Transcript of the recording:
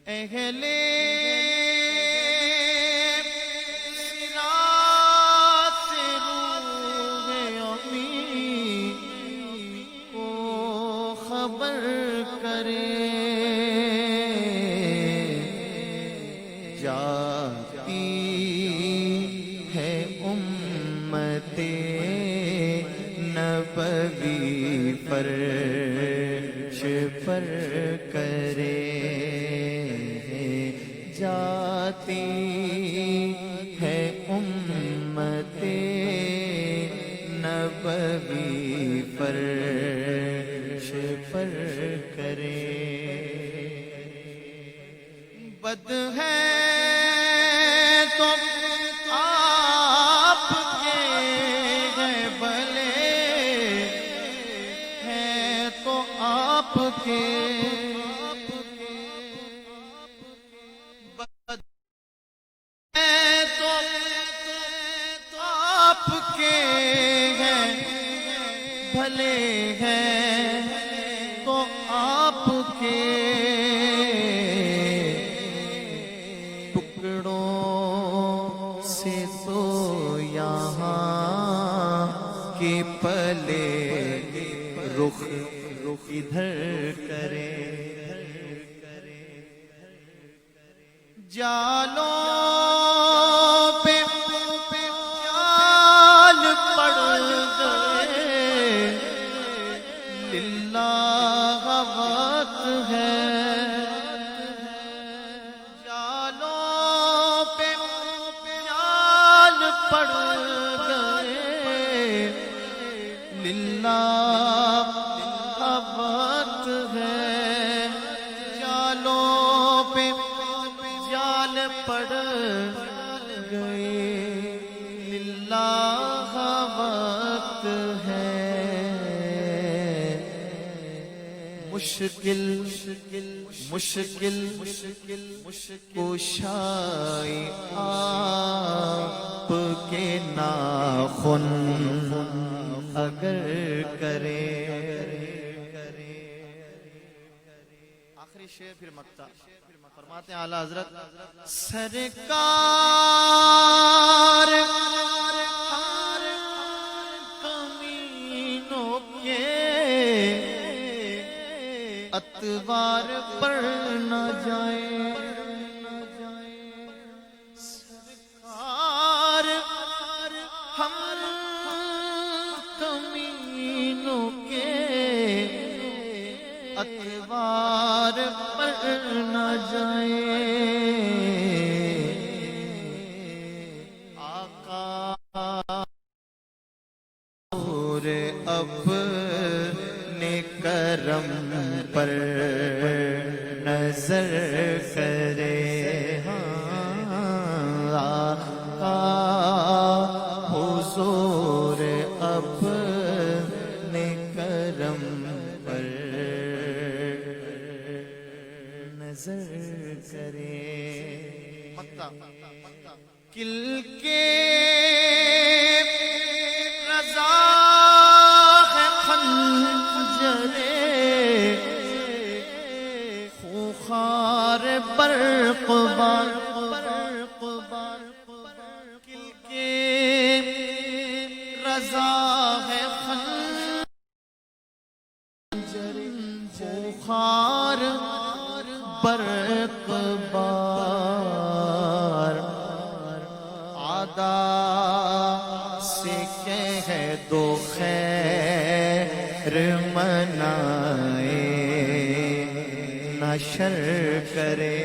اہل صراط روح امی کو خبر کرے، جاتی ہے امت نبوی فرش پر کرے، جاتی ہے امت نبوی فرش پر کرے۔ بد ہے تو آپ کے ہیں، بھلے ہیں تو آپ کے، بد ہے تو آپ کے ہیں، بھلے ہیں تو آپ کے، ٹکڑوں سے تو یہاں کے پلے رخ ادھر کرے، جالوں پہ جال پڑ گئے، للہ وقت ہے، جالوں پہ جال پڑ گئے، للہ وقت ہے، جالوں پہ جال پڑ گئے، للہ وقت ہے، مشکل کشائی آپ کے ناخن اگر کرے۔ آخری شعر پھر مقطع فرماتے ہیں اعلیٰ حضرت، سرکار کمینوں کے اتوار پر نہ جائے، سرکار ہم کمینوں کے اتوار پر نہ جائے، آقا اور اپنے کرم پر نظر کرے، آقا حضور اپنے کرم پر نظر کرے۔ کل کے رضا ہے خنجرے، خوخار برق بار، کل کے رضا ہے خنجرے، خوخار برق بار، عادا سے کہہ دو خیر منائے، نہ شر کرے۔